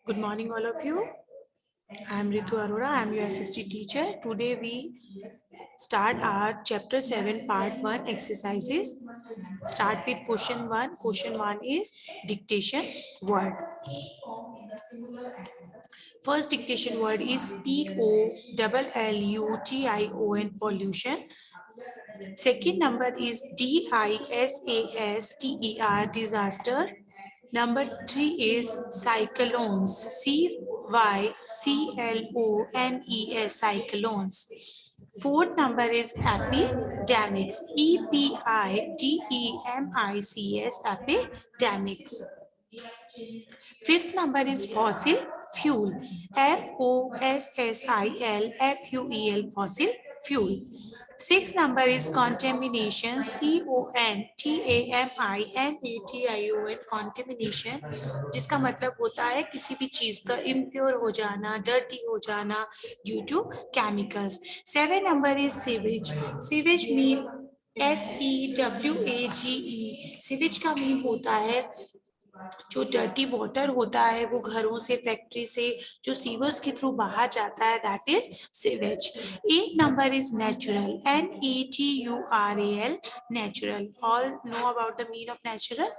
Good morning, all of you. I am Ritu Arora. I am your SST teacher. Today we start our chapter 7, part 1 exercises. Start with question 1. Question 1 is dictation word. First dictation word is POLLUTION, pollution. Second number is DISASTER, disaster. Number 3 is cyclones. CYCLONES, cyclones. Fourth number is epidemics. EPIDEMICS, epidemics. Fifth number is fossil fuel. FOSSIL FUEL, fossil fuel. 6 number is contamination. CONTAMINATION, contamination, जिसका मतलब होता है किसी भी चीज का impure हो जाना, डर्टी हो जाना due to chemicals. 7 number is sewage. Sewage mean SEWAGE. Sewage का मीन होता है जो डर्टी वाटर होता है वो घरों से, फैक्ट्री से जो सीवर्स के थ्रू बाहर जाता है, that is sewage. 8 number is natural. NETURAL, natural. All know about the mean of natural.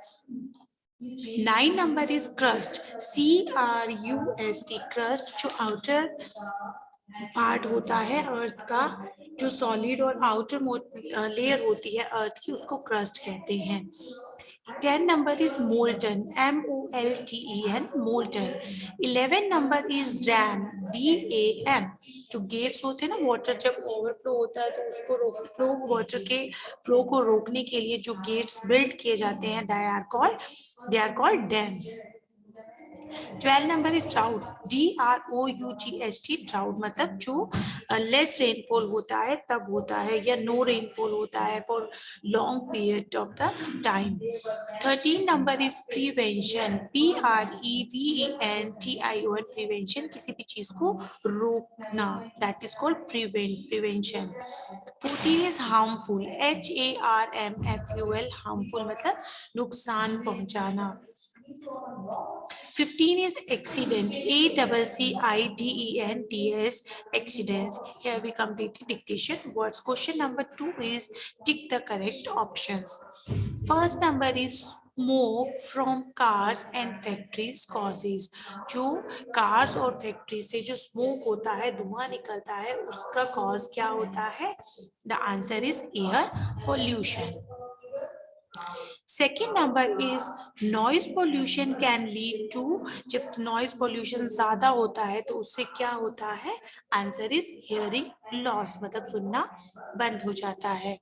9 number is crust. CRUST, crust, जो आउटर पार्ट होता है अर्थ का, जो सॉलिड और आउटर लेयर होती है अर्थ की, उसको क्रस्ट कहते हैं. 10 number is molten. MOLTEN, molten. 11 number is dam. DAM. जो गेट्स होते हैं ना, वाटर जब ओवरफ्लो होता है तो उसको फ्लो, वाटर के फ्लो को रोकने के लिए जो गेट्स बिल्ड किए जाते हैं, they are called dams. 12 number is drought. DROUGHT, drought मतलब जो लेस रेनफॉल होता है तब होता है, या नो रेनफॉल होता है for long period of the time. 13 number is prevention. PREVENTION, prevention, किसी भी चीज को रोकना, that is called prevention. 14 is harmful. HARMFUL, harmful मतलब नुकसान पहुंचाना. 15 is accident. ACCIDENTS, accidents. Here we complete the dictation words. Question number 2 is tick the correct options. First number is smoke from cars and factories causes. जो cars और factory से जो smoke होता है, धुआं निकलता है, उसका cause क्या होता है? The answer is air pollution. Second number is noise pollution can lead to. जब noise pollution ज्यादा होता है तो उससे क्या होता है? Answer is hearing loss, मतलब सुनना बंद हो जाता है.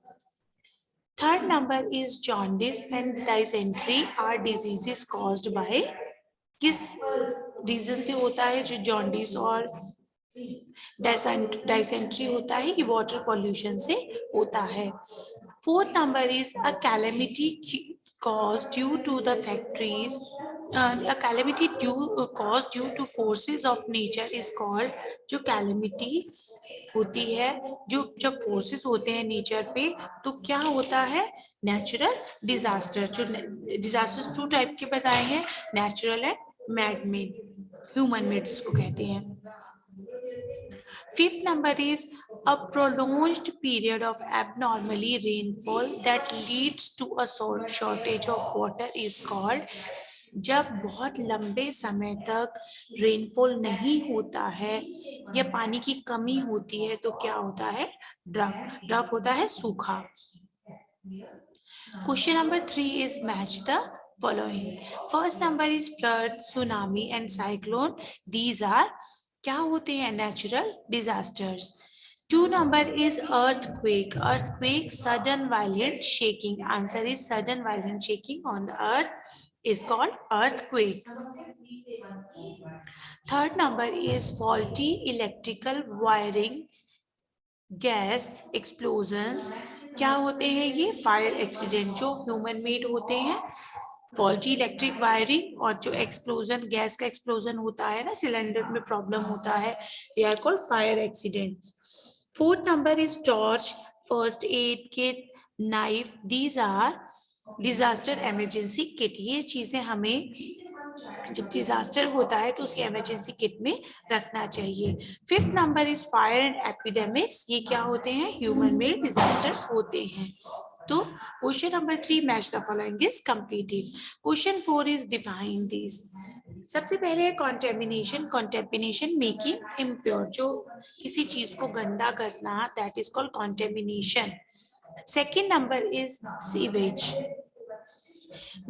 Third number is jaundice and dysentery are diseases caused by. किस रीजन से होता है जो jaundice और dysentery होता है? ये water pollution से होता है. Fourth number is a calamity caused due to the factories. A calamity caused due to forces of nature is called. जो calamity होती है, जो जब फोर्सेस होते हैं नेचर पे, तो क्या होता है? Natural disaster. जो डिजास्टर्स 2 टाइप के बताए हैं, natural and mad made, human made इसको कहते हैं. Fifth number is a prolonged period of abnormally rainfall that leads to a shortage of water is called. जब बहुत लंबे समय तक रेनफॉल नहीं होता है या पानी की कमी होती है तो क्या होता है? ड्राफ होता है, सूखा. Question number 3 is match the following. First number is flood, tsunami and cyclone. These are क्या होते हैं? Natural disasters. 2 number is earthquake. Earthquake, sudden violent shaking. Answer is sudden violent shaking on the earth is called earthquake. Third number is faulty electrical wiring, gas explosions. क्या होते हैं ये? Fire accident, जो human made होते हैं. Faulty electric wiring और जो explosion, gas का एक्सप्लोजन होता है ना, सिलेंडर में प्रॉब्लम होता है, they are called fire accidents. Fourth number is torch, first aid kit, knife. These are disaster emergency kit. ये चीजें हमें जब डिजास्टर होता है तो उसके इमरजेंसी किट में रखना चाहिए। Fifth number is fire and epidemics, ये क्या होते हैं, ह्यूमन मेड डिजास्टर्स होते हैं। तो question number 3 match the following is completed. Question 4 is define this. सबसे पहले है कॉन्टेमिनेशन। कॉन्टेमिनेशन मेकिंग इम्प्योर, जो किसी चीज को गंदा करना, that is called contamination. Second number is sewage,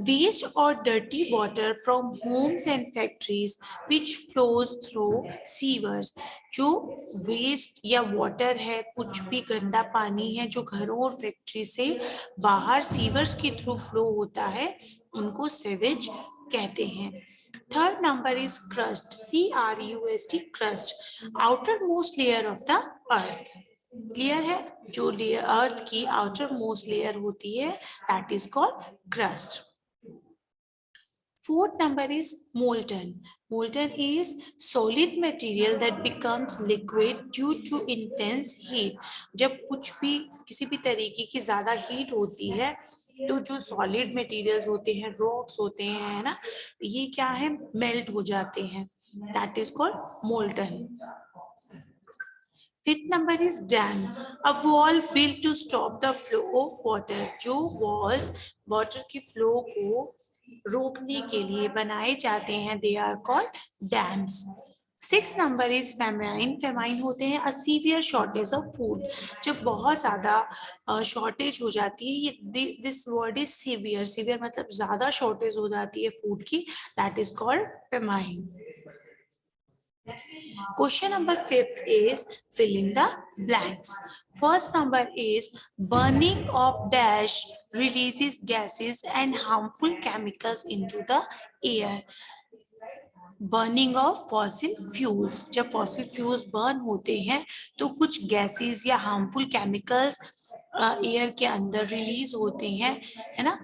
waste or dirty water from homes and factories which flows through sewers। जो वेस्ट या वाटर है, कुछ भी गंदा पानी है जो घरों और फैक्ट्री से बाहर सीवर्स के थ्रू फ्लो होता है, उनको सेवेज कहते हैं। Third number is crust, CRUST, crust, outer most layer of the earth. Clear है, जो लेयर अर्थ की आउटर मोस्ट लेयर होती है, that is called crust. Fourth number is molten. Molten is solid material that becomes liquid due to intense heat। जब कुछ भी किसी भी तरीके की ज्यादा हीट होती है तो जो सॉलिड मटेरियल्स होते हैं, रॉक्स होते हैं, है ना, ये क्या है, मेल्ट हो जाते हैं, that is called molten. Fifth number is dam, a wall built to stop the flow of water. जो वॉल्स वाटर की फ्लो को रोकने के लिए बनाए जाते हैं, they are called dams. Six number is famine. Famine होते हैं a severe shortage of food, जब बहुत ज्यादा शॉर्टेज हो जाती है, ये this word is severe. Severe मतलब ज्यादा शॉर्टेज हो जाती है फूड की, that is called famine. Question number 5 is fill in the blanks. First number is burning of dash releases gases and harmful chemicals into the air. Burning of fossil fuels, जब fossil fuels burn होते हैं तो कुछ gases या harmful chemicals air के अंदर release होते हैं, है ना।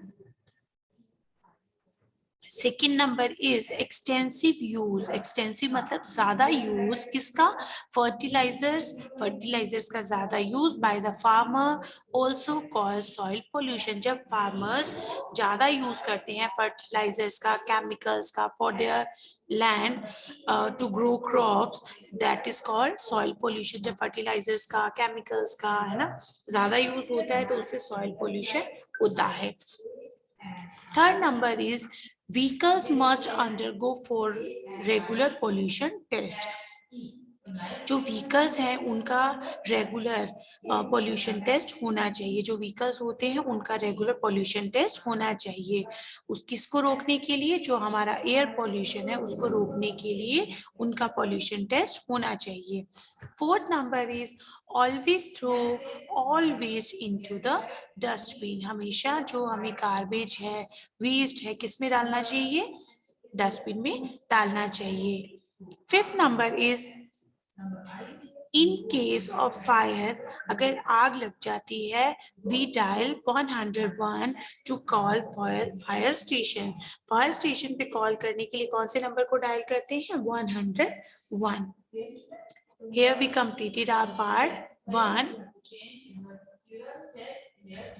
Second number is extensive use. Extensive मतलब ज्यादा यूज, किसका, फर्टिलाइजर्स। फर्टिलाइजर्स का ज्यादा use by the farmer also cause soil pollution. जब फार्मर्स ज्यादा यूज करते हैं फर्टिलाइजर्स का, केमिकल्स का, for their land to grow crops, that is called soil pollution. जब फर्टिलाइजर्स का, केमिकल्स का, है ना, ज्यादा यूज होता है तो उससे सॉइल पोल्यूशन होता है। Third number is vehicles must undergo for regular pollution test। जो व्हीकल्स हैं उनका रेगुलर पोल्यूशन टेस्ट होना चाहिए। जो व्हीकल्स होते हैं उनका रेगुलर पोल्यूशन टेस्ट होना चाहिए। उस किसको रोकने के लिए, जो हमारा एयर पोल्यूशन है उसको रोकने के लिए उनका पोल्यूशन टेस्ट होना चाहिए। Fourth number is always throw all waste into the dustbin. हमेशा जो हमें गार्बेज है, वेस्ट है, किस में डालना चाहिए, डस्टबिन में डालना चाहिए। Fifth number is in case of fire, अगर आग लग जाती है, we dial 101 to call fire station. Fire station पे कॉल करने के लिए कौन से नंबर को डायल करते हैं, 101। Here we completed our part 1.